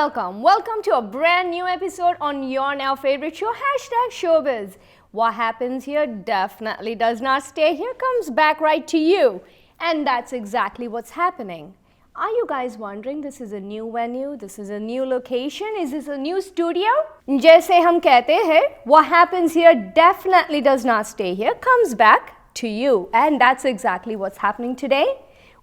Welcome to a brand new episode on your now favorite show, #Showbiz. What happens here definitely does not stay here, comes back right to you. And that's exactly what's happening. Are you guys wondering, this is a new venue, this is a new location, is this a new studio? जैसे हम कहते हैं, what happens here definitely does not stay here, comes back to you. And that's exactly what's happening today.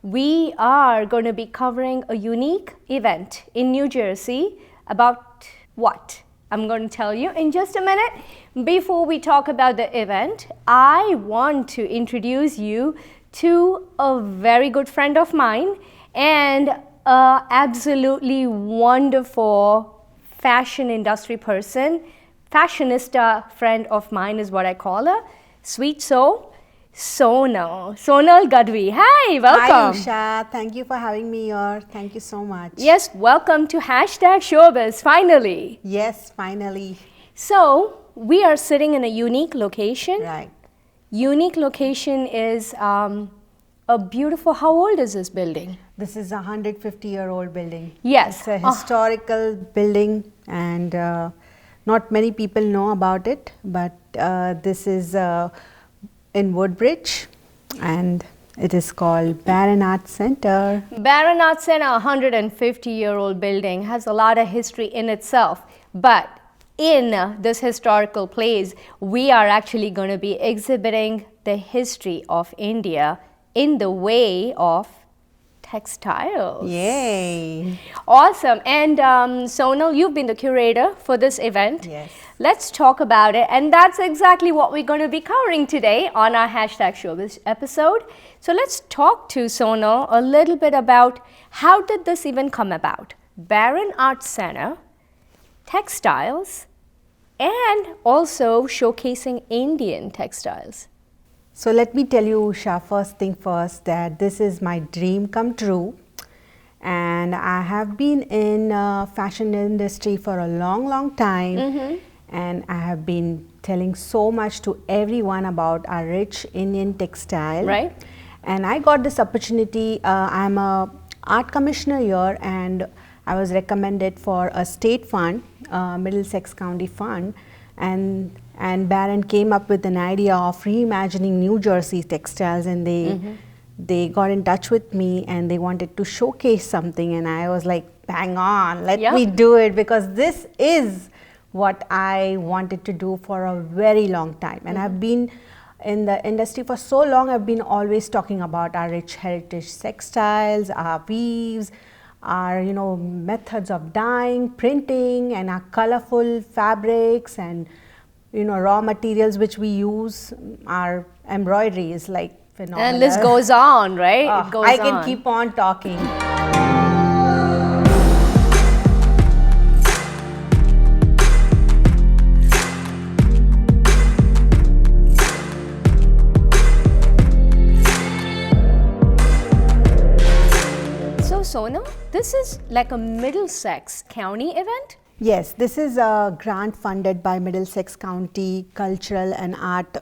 We are going to be covering a unique event in New Jersey about what? I'm going to tell you in just a minute. Before we talk about the event, I want to introduce you to a very good friend of mine and an absolutely wonderful fashion industry person. Fashionista friend of mine is what I call her. Sweet soul. Sonal Gadhavi. Hi, welcome. Hi, Usha. Thank you for having me here. Thank you so much. Yes, welcome to #Showbiz, finally. Yes, finally. So, we are sitting in a unique location. Right. Unique location is a beautiful, how old is this building? This is a 150-year-old building. Yes. It's a historical building and not many people know about it, but this is in Woodbridge and it is called Barron Arts Center. Barron Arts Center, a 150-year-old building, has a lot of history in itself. But in this historical place, we are actually going to be exhibiting the history of India in the way of textiles. Yay! Awesome. And Sonal, you've been the curator for this event. Yes. Let's talk about it. And that's exactly what we're going to be covering today on our #Showbiz episode. So let's talk to Sonal a little bit about how did this event come about? Barron Arts Center, textiles, and also showcasing Indian textiles. So let me tell you, Usha, first thing first, that this is my dream come true. And I have been in fashion industry for a long time. Mm-hmm. And I have been telling so much to everyone about our rich Indian textile. Right. And I got this opportunity. I'm a art commissioner here and I was recommended for a state fund, Middlesex County Fund. And Barron came up with an idea of reimagining New Jersey textiles, and they got in touch with me and they wanted to showcase something, and I was like, bang on, let me do it, because this is what I wanted to do for a very long time. And I've been in the industry for so long, I've been always talking about our rich heritage textiles, our weaves, our methods of dyeing, printing, and our colorful fabrics and raw materials which we use. Our embroidery is like phenomenal. And this goes on, right? It goes I can keep on talking. So Sonal, this is like a Middlesex County event? Yes, this is a grant funded by Middlesex County Cultural and Art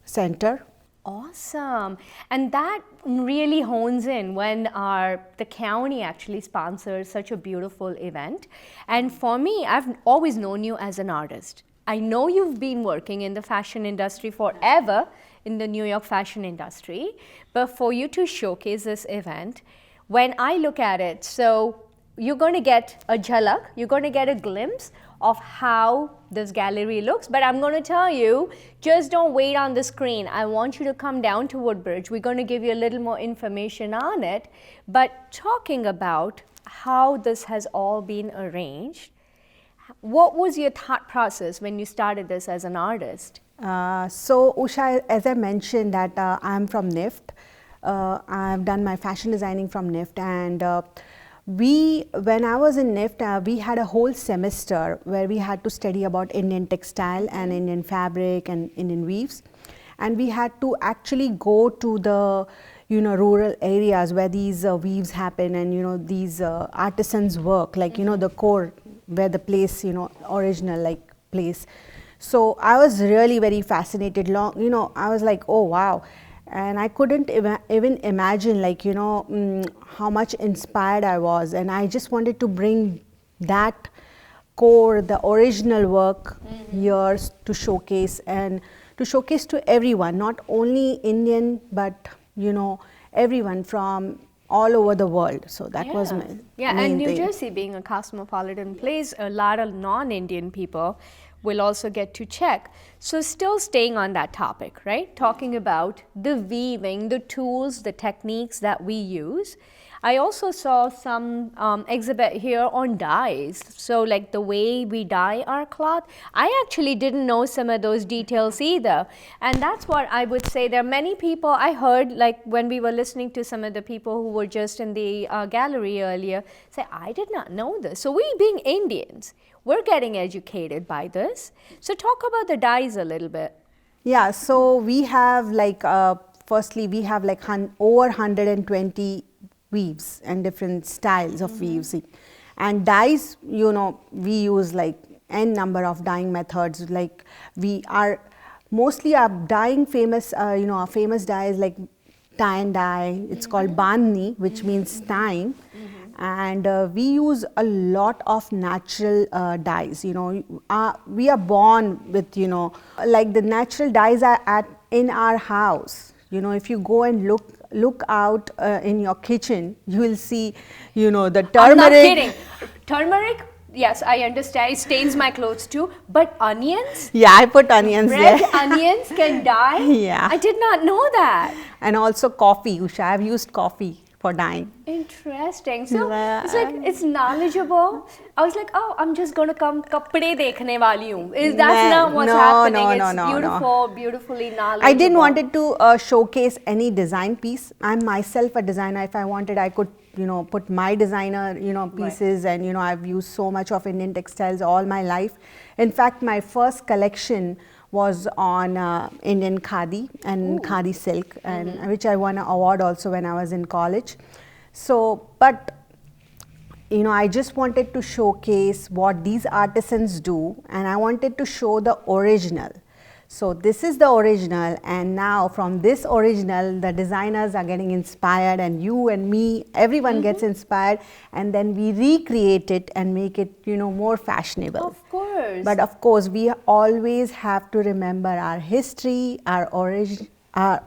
Center. Awesome. And that really hones in when the county actually sponsors such a beautiful event. And for me, I've always known you as an artist. I know you've been working in the fashion industry forever, in the New York fashion industry, but for you to showcase this event, when I look at it, so you're going to get a jhalak, you're going to get a glimpse of how this gallery looks. But I'm going to tell you, just don't wait on the screen. I want you to come down to Woodbridge. We're going to give you a little more information on it. But talking about how this has all been arranged, what was your thought process when you started this as an artist? So Usha, as I mentioned that I'm from NIFT. I've done my fashion designing from NIFT, and when I was in NIFT, we had a whole semester where we had to study about Indian textile and Indian fabric and Indian weaves. And we had to actually go to the rural areas where these weaves happen and these artisans work, like the core where the place, original like place. So I was really very fascinated. I was like, oh wow. And I couldn't even imagine how much inspired I was, and I just wanted to bring that core, the original work here to showcase, and to showcase to everyone, not only Indian, but everyone from all over the world. So that was my main and New thing. Jersey being a cosmopolitan place, a lot of non-Indian people will also get to check. So still staying on that topic, right? Talking about the weaving, the tools, the techniques that we use. I also saw some exhibit here on dyes. So like the way we dye our cloth, I actually didn't know some of those details either. And that's what I would say. There are many people I heard, like when we were listening to some of the people who were just in the gallery earlier, say, I did not know this. So we being Indians, we're getting educated by this. So talk about the dyes a little bit. Yeah, so we have like, firstly, we have like over 120 weaves and different styles of weaves. And dyes, we use like n number of dyeing methods. Like we are mostly dyeing famous, our famous dye is like tie and dye. It's called bandhni, which means tying. And we use a lot of natural dyes. We are born with, like the natural dyes are in our house. If you go and look out in your kitchen, you will see, the turmeric. I'm not kidding. Turmeric, yes, I understand. It stains my clothes too. But onions? Yeah, I put onions Red there. onions can dye? Yeah. I did not know that. And also coffee, Usha. I've used coffee for dyeing. Interesting. So it's like, it's knowledgeable. I was like, oh, I'm just going to come kapde dekhne wali hu. That's not what's happening. It's beautifully knowledgeable. I didn't wanted to showcase any design piece. I'm myself a designer. If I wanted, I could, put my designer, pieces. Right. And, I've used so much of Indian textiles all my life. In fact, my first collection was on Indian khadi and khadi silk, and which I won an award also when I was in college. So, but I just wanted to showcase what these artisans do, and I wanted to show the original. So this is the original, and now from this original, the designers are getting inspired, and you and me, everyone gets inspired, and then we recreate it and make it, more fashionable. Of course. But of course, we always have to remember our history, our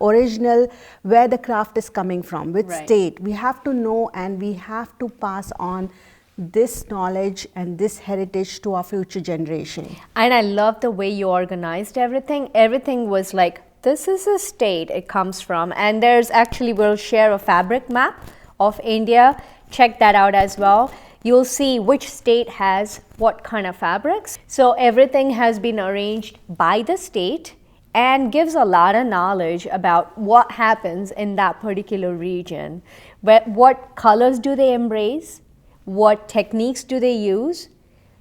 original, where the craft is coming from, which state. We have to know, and we have to pass on this knowledge and this heritage to our future generation. And I love the way you organized everything. Everything was like, this is a state it comes from. And there's actually, we'll share a fabric map of India. Check that out as well. You'll see which state has what kind of fabrics. So everything has been arranged by the state and gives a lot of knowledge about what happens in that particular region. But what colors do they embrace? What techniques do they use?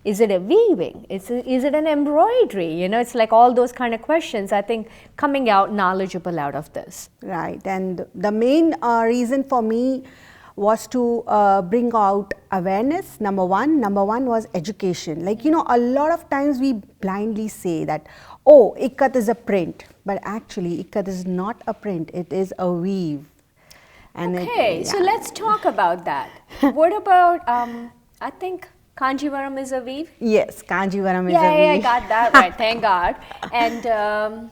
Is it a weaving? Is it an embroidery? It's like all those kind of questions, I think, coming out knowledgeable out of this. Right. And the main reason for me was to bring out awareness. Number one was education. Like, a lot of times we blindly say that, oh, ikat is a print. But actually, ikat is not a print. It is a weave. And okay, so let's talk about that. What about, I think Kanjivaram is a weave? Yes, Kanjivaram is a weave. Yeah, I got that right, thank God. And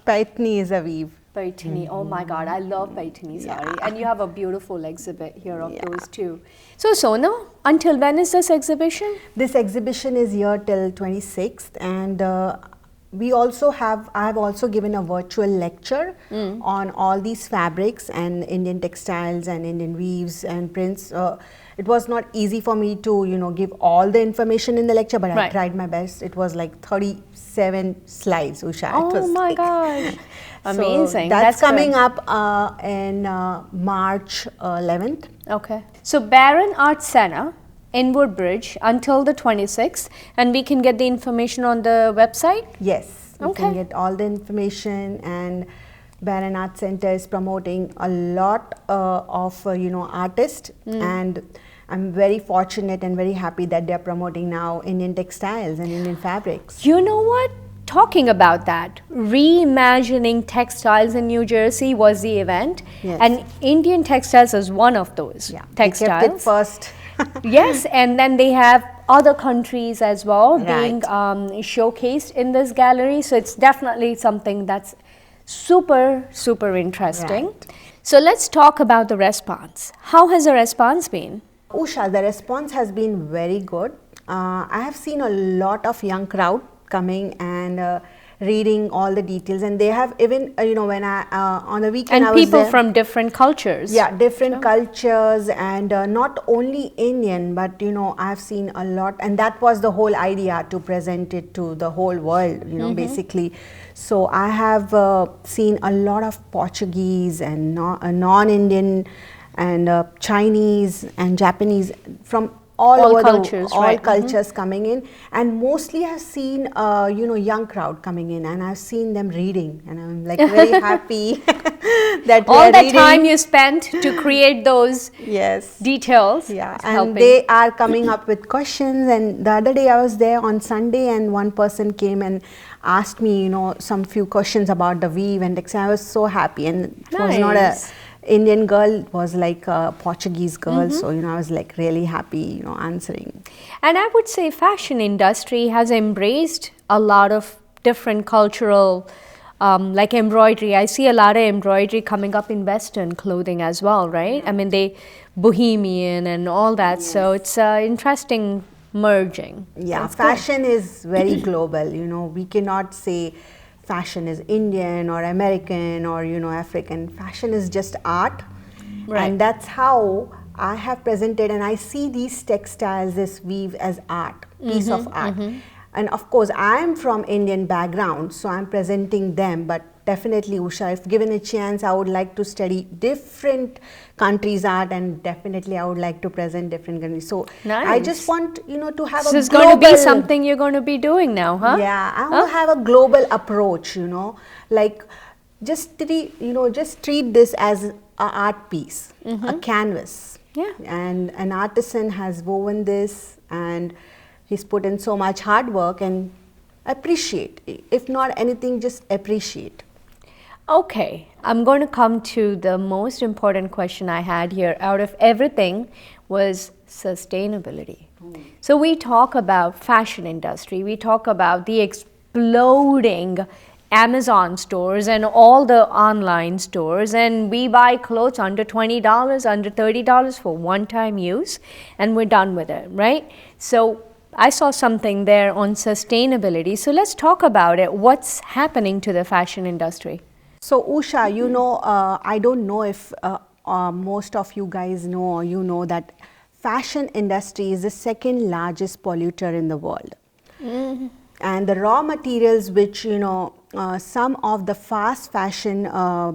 Paithani is a weave. Paithani, oh my God, I love Paithani sari. And you have a beautiful exhibit here of those too. So Sonal, until when is this exhibition? This exhibition is here till 26th, and we also have, I have also given a virtual lecture on all these fabrics and Indian textiles and Indian weaves and prints. It was not easy for me to, give all the information in the lecture, but I tried my best. It was like 37 slides, Usha. Oh my gosh. Amazing. So that's coming up in March 11th. Okay. So Barron Arts Center in Woodbridge until the 26th, and we can get the information on the website? Yes, you can get all the information, and Barron Arts Center is promoting a lot of artists, and I'm very fortunate and very happy that they're promoting now Indian textiles and Indian fabrics. You know what? Talking about that, reimagining textiles in New Jersey was the event, and Indian textiles is one of those textiles. They kept it first. Yes, and then they have other countries as well being Right. showcased in this gallery. So it's definitely something that's super interesting. Right. So let's talk about the response. How has the response been? Usha, the response has been very good. I have seen a lot of young crowd coming and reading all the details, and they have even, when I on the weekend And I was people there. from different cultures. Yeah, different cultures, and not only Indian, but I've seen a lot, and that was the whole idea, to present it to the whole world, basically. So I have seen a lot of Portuguese and non-Indian and Chinese and Japanese from all over cultures, all right. cultures coming in, and mostly I've seen young crowd coming in, and I've seen them reading, and I'm like very happy that we All are that reading. time you spent to create those Yes. details. Yeah, is and helping. they are coming up with questions. And the other day I was there on Sunday, and one person came and asked me, some few questions about the weave and textile. I was so happy, and it was not a Nice. Indian girl, it was like a Portuguese girl. So I was like really happy, answering. And I would say fashion industry has embraced a lot of different cultural, like embroidery. I see a lot of embroidery coming up in Western clothing as well, right? I mean, they bohemian and all that. So it's interesting merging. Yeah, That's good. fashion is very global. We cannot say fashion is Indian or American or African. Fashion is just art, Right. and that's how I have presented. And I see these textiles, this weave, as art, piece of art. And of course, I am from Indian background, so I'm presenting them. But definitely, Usha, if given a chance, I would like to study different countries' art, and definitely I would like to present different countries. So I Nice. just want to have This a is global. going to be something you're going to be doing now, huh? Yeah, I want to have a global approach. Like just treat this as an art piece, a canvas. Yeah. And an artisan has woven this, and he's put in so much hard work, and appreciate. If not anything, just appreciate. Okay, I'm going to come to the most important question I had here out of everything was sustainability. So we talk about fashion industry, we talk about the exploding Amazon stores and all the online stores, and we buy clothes under $20, under $30 for one-time use, and we're done with it, right? So I saw something there on sustainability. So let's talk about it. What's happening to the fashion industry? So Usha, I don't know if most of you guys know, or that fashion industry is the second largest polluter in the world. And the raw materials which some of the fast fashion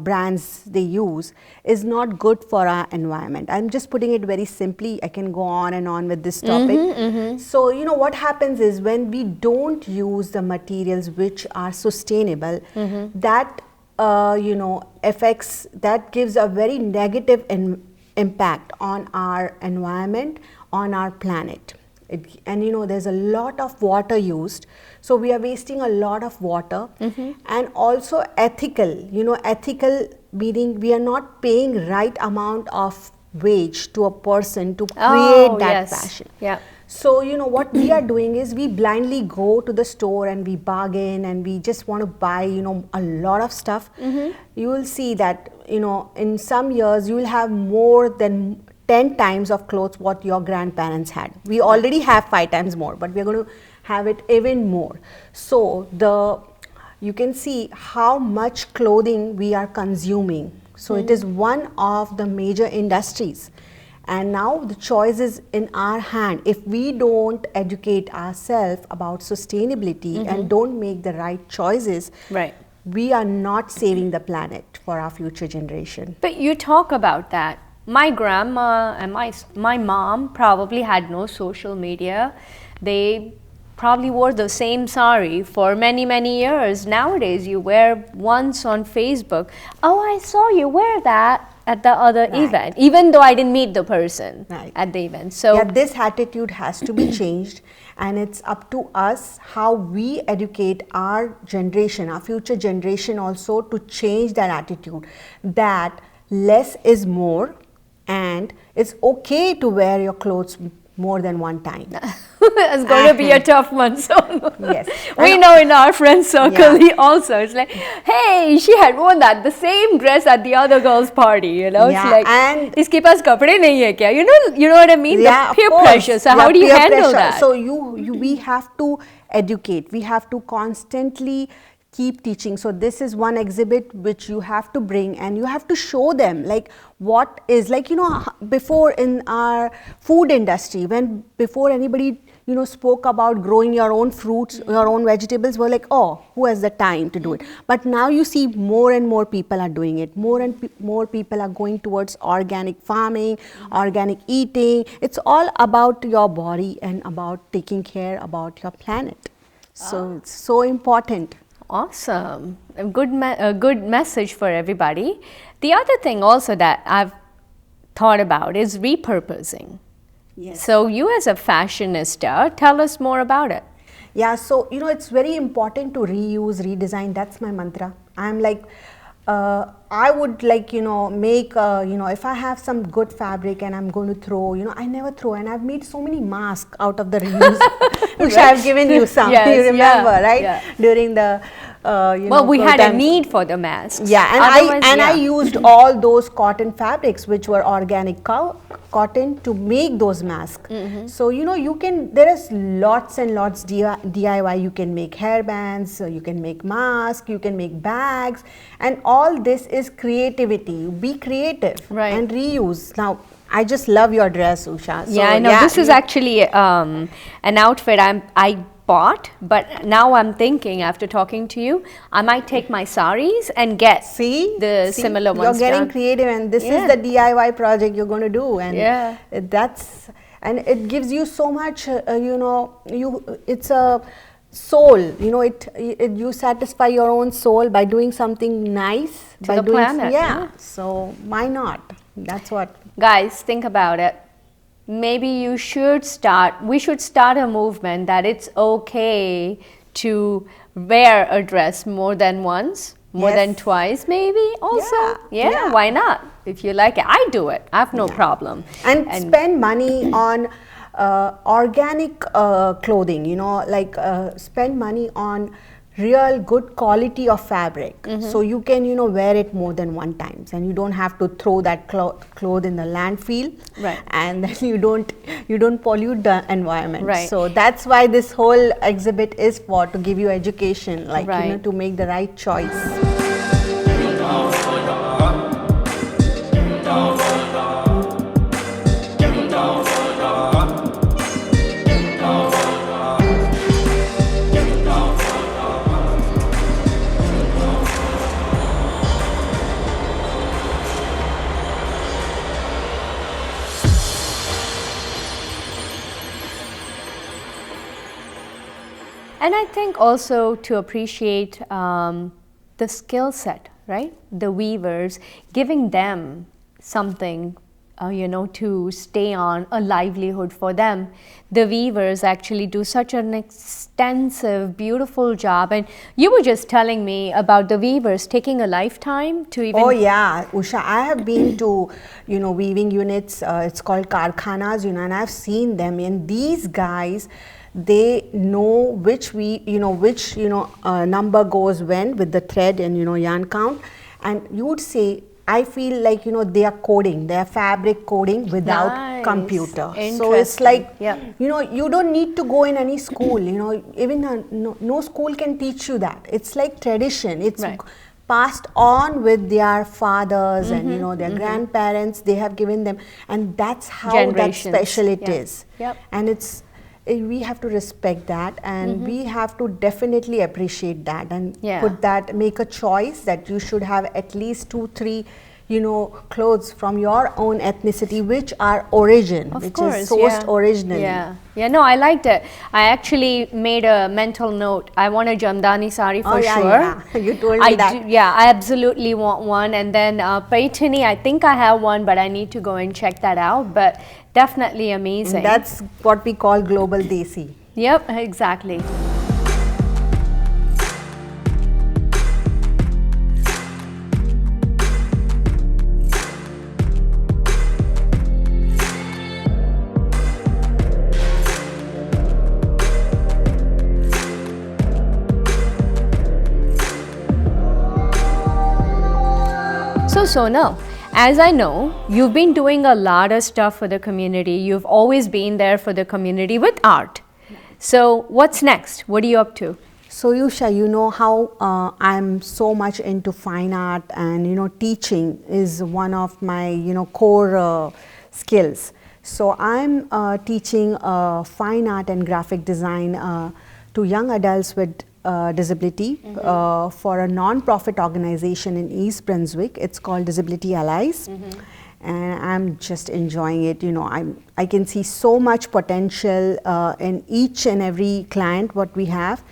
brands they use is not good for our environment. I'm just putting it very simply. I can go on and on with this topic. So what happens is, when we don't use the materials which are sustainable, that affects, that gives a very negative impact on our environment, on our planet. And there's a lot of water used, so we are wasting a lot of water. And also ethical, ethical meaning we are not paying right amount of wage to a person to create that fashion. Yeah. So what we are doing is, we blindly go to the store and we bargain, and we just want to buy a lot of stuff. You will see that in some years you will have more than 10 times of clothes what your grandparents had. We already have 5 times more, but we're going to have it even more. So you can see how much clothing we are consuming. So it is one of the major industries. And now the choice is in our hand. If we don't educate ourselves about sustainability and don't make the right choices, Right. we are not saving the planet for our future generation. But you talk about that. My grandma and my mom probably had no social media. They probably wore the same sari for many years. Nowadays, you wear once on Facebook. Oh, I saw you wear that at the other event, even though I didn't meet the person at the event. So yeah, this attitude has to be changed, and it's up to us how we educate our generation, our future generation also, to change that attitude, that less is more, and it's okay to wear your clothes more than one time. it's going to be a tough one. So Yes. we know in our friend circle Yeah. also, it's like, hey, she had worn the same dress at the other girl's party, you know. Yeah, It's like, and iske paas kapde nahi hai kya? You know what I mean? yeah, The of peer course. pressure. So Yeah, how do you peer handle pressure. that? So we have to educate. We have to constantly keep teaching. So this is one exhibit which you have to bring, and you have to show them like what is, like, you know, before in our food industry, when before anybody, you know, spoke about growing your own fruits, your own vegetables, were like, oh, who has the time to do it? But now you see more and more people are doing it. More and more people are going towards organic farming, organic eating. It's all about your body and about taking care about your planet. So it's so important. Awesome. A good message for everybody. The other thing also that I've thought about is repurposing. Yes. So you as a fashionista, tell us more about it. Yeah, so you know, it's very important to reuse, redesign. That's my mantra. I'm like, I would like, you know, make, you know, if I have some good fabric and I'm going to throw, you know, I never throw, and I've made so many masks out of the reuse, which Right. I've given you some. Yes, you remember, yeah, right? yeah. During the, you Well, know, we had a times. need for the masks. Yeah, and Otherwise, I yeah. used all those cotton fabrics which were organic cotton to make those masks. So you know, you can, there is lots and lots DIY. You can make hairbands, you can make masks, you can make bags, and all this is creativity. Be creative, Right. and reuse. Now, I just love your dress, Usha. So, Yeah, I know. This is actually an outfit I bought, but now I'm thinking, after talking to you, I might take my saris and get See, similar you're ones getting done. creative, and this Yeah. is the DIY project you're going to do, and Yeah. that's, and it gives you so much, you know, it's a soul, you know, you satisfy your own soul by doing something nice To by the doing planet, yeah. So why not? That's what. Guys, think about it. Maybe we should start a movement that it's okay to wear a dress more than once, more Yes. than twice, maybe also. Yeah. Why not? If you like it, I do it. I have no problem. And spend money on organic clothing, you know, like spend money on real good quality of fabric, so you can, you know, wear it more than one times, and you don't have to throw that cloth in the landfill, Right. and then you don't pollute the environment. Right. So that's why this whole exhibit is for, to give you education, like, you know, Right. to make the right choice. And I think also to appreciate the skill set, right? The weavers, giving them something, you know, to stay on, a livelihood for them. The weavers actually do such an extensive, beautiful job. And you were just telling me about the weavers taking a lifetime to even... Oh yeah, Usha, I have been to, you know, weaving units, it's called karkhanas, you know, and I've seen them, and these guys, they know which number goes when with the thread and, you know, yarn count, and you would say, I feel like, you know, they are coding, they are fabric coding without Nice. computer. So it's Interesting. like, Yeah. you know, you don't need to go in any school, you know, even no school can teach you that. It's like tradition. It's Right. passed on with their fathers and, you know, their grandparents, they have given them, and that's how that Generations. special it Yeah. is. Yep. And we have to respect that, and we have to definitely appreciate that, and Yeah. put that, make a choice that you should have at least 2-3, you know, clothes from your own ethnicity, which are origin, Of which course, is sourced yeah. originally. Yeah, no, I liked it. I actually made a mental note. I want a Jamdani sari for Oh, yeah, sure. yeah. You told me that. I absolutely want one. And then Paitani, I think I have one, but I need to go and check that out. But definitely amazing. That's what we call global desi. Yep, exactly. So Sonal, as I know, you've been doing a lot of stuff for the community. You've always been there for the community with art. So what's next? What are you up to? So Usha, you know how I'm so much into fine art, and teaching is one of my core skills. So I'm teaching fine art and graphic design to young adults with disability for a non-profit organization in East Brunswick. It's called Disability Allies. And I'm just enjoying it. I can see so much potential in each and every client what we have,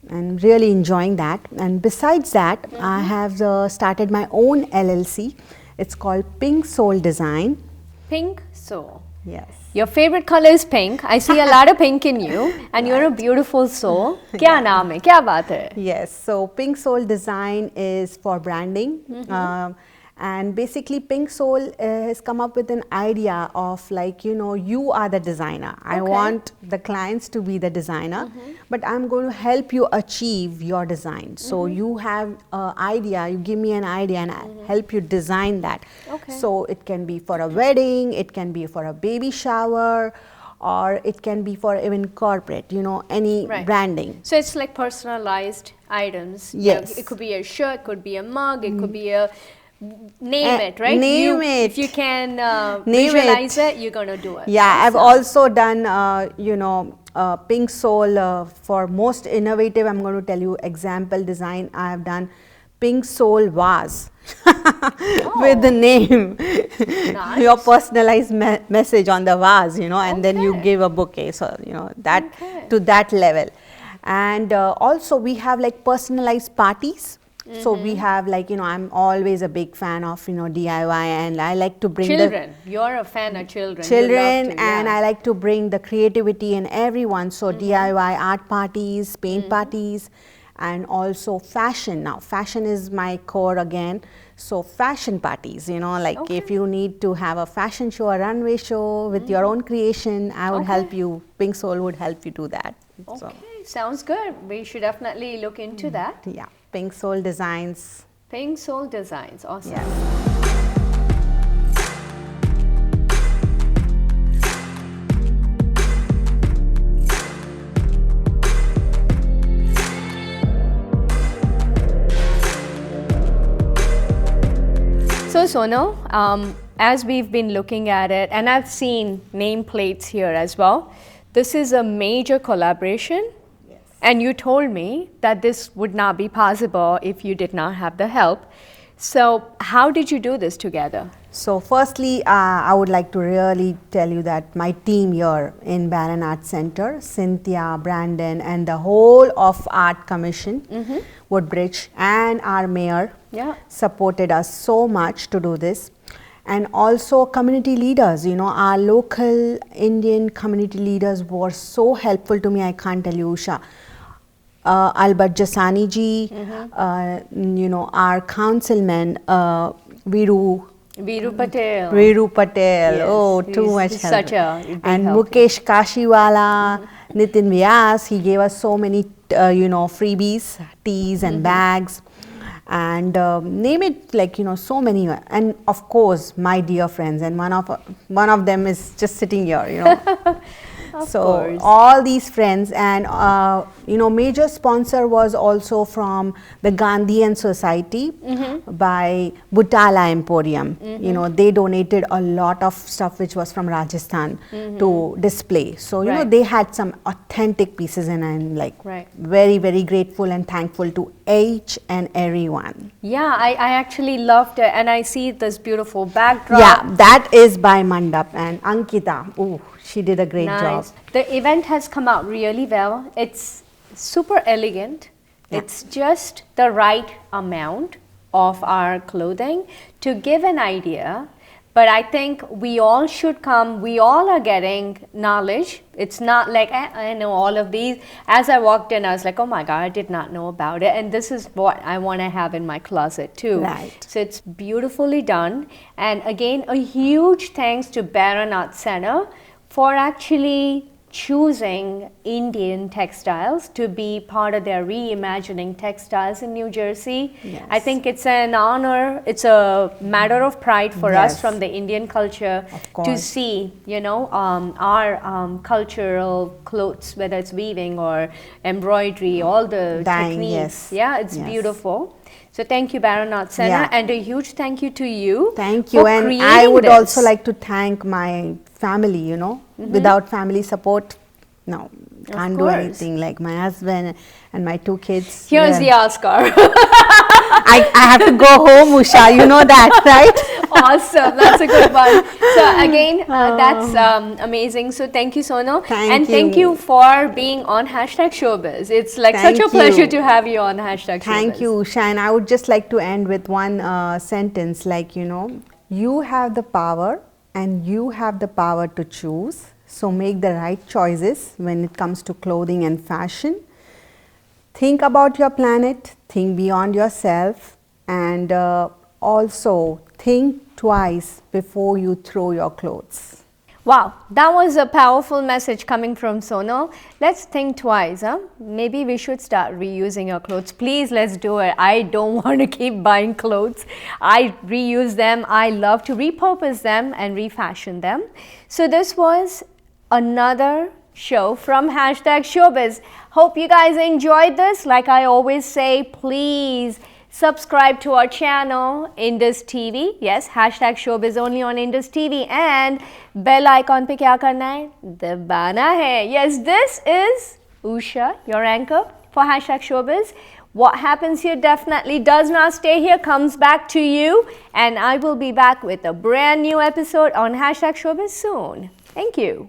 and really enjoying that. And besides that, I have started my own LLC. It's called Pink Soul Design. Pink Soul. Yes. Your favorite color is pink. I see a lot of pink in you, and you're a beautiful soul. Kya naam hai? Kya baat hai? Yes. So Pink Soul Design is for branding. And basically Pink Soul has come up with an idea of you are the designer. I want the clients to be the designer, but I'm going to help you achieve your design. So you have an idea, you give me an idea, and I help you design that. So it can be for a wedding, it can be for a baby shower, or it can be for even corporate, any branding. So it's like personalized items. Yes. It could be a shirt, could be a mug, it could be a name it, right? Name it. If you can visualize it, you're going to do it. Yeah, I've also done, Pink Soul for most innovative. I'm going to tell you example design. I have done Pink Soul vase with the name, your personalized message on the vase, and then you give a bouquet. So, that to that level. And also we have like personalized parties. So we have I'm always a big fan of DIY, and I like to bring children. You're a fan of children. And I like to bring the creativity in everyone. So DIY art parties, paint parties, and also fashion. Now fashion is my core again. So fashion parties, if you need to have a fashion show, a runway show with your own creation, I would help you. Pink Soul would help you do that. Okay, sounds good. We should definitely look into that. Yeah. Pink Soul Designs. Pink Soul Designs, awesome. Yes. So Sonal, as we've been looking at it, and I've seen nameplates here as well, this is a major collaboration. And you told me that this would not be possible if you did not have the help. So how did you do this together? So firstly, I would like to really tell you that my team here in Barron Arts Center, Cynthia, Brandon, and the whole of Art Commission, Woodbridge, and our mayor supported us so much to do this. And also community leaders, our local Indian community leaders were so helpful to me, I can't tell you, Usha. Albert Jasani ji, our councilman, Viru Patel. Yes, oh, too much help. Such a big and help. Mukesh Kashiwala, Nitin Vyas, he gave us so many, freebies, teas and bags. And name it, so many, and of course my dear friends, and one of them is just sitting here, So course. all these friends, and major sponsor was also from the Gandhian Society by Butala Emporium. They donated a lot of stuff which was from Rajasthan to display. So they had some authentic pieces, and I'm very, very grateful and thankful to each and everyone. Yeah, I actually loved it, and I see this beautiful backdrop. Yeah, that is by Mandap and Ankita. Ooh, she did a great job. The event has come out really well. It's super elegant. Yeah. It's just the right amount of our clothing to give an idea. But I think we all should come. We all are getting knowledge. It's not like I know all of these. As I walked in, I was like, oh my God, I did not know about it. And this is what I want to have in my closet too. Right. So it's beautifully done. And again, a huge thanks to Barron Arts Center for actually choosing Indian textiles to be part of their reimagining textiles in New Jersey. Yes. I think it's an honor, it's a matter of pride for us Yes. from the Indian culture Of to course. see, our cultural clothes, whether it's weaving or embroidery, all the Dyeing, techniques. yes. Yeah, it's Yes. beautiful. So thank you, Barron Arts Center, Yeah. and a huge thank you to you. Thank you, for and I creating would this. also like to thank my family. Without family support, no, can't do course. anything. Like my husband and my 2 kids. Here's the Oscar. I have to go home, Usha. You know that, right? Awesome, that's a good one. So again, that's amazing. So thank you, Sonal, Thank and thank you. you for being on #Showbiz. It's like such a Thank pleasure you. to have you on #Showbiz. Thank you, Usha. And I would just like to end with one sentence like, you have the power and you have the power to choose. So make the right choices when it comes to clothing and fashion. Think about your planet, think beyond yourself, and also think twice before you throw your clothes. Wow, that was a powerful message coming from Sonal. Let's think twice, huh? Maybe we should start reusing our clothes. Please, let's do it. I don't want to keep buying clothes. I reuse them. I love to repurpose them and refashion them. So this was another show from #Showbiz. Hope you guys enjoyed this. Like I always say, please subscribe to our channel, IndusTV. Yes, #Showbiz only on IndusTV. And bell icon pe kya karna hai? Dabana hai. Yes, this is Usha, your anchor for #Showbiz. What happens here definitely does not stay here, comes back to you. And I will be back with a brand new episode on #Showbiz soon. Thank you.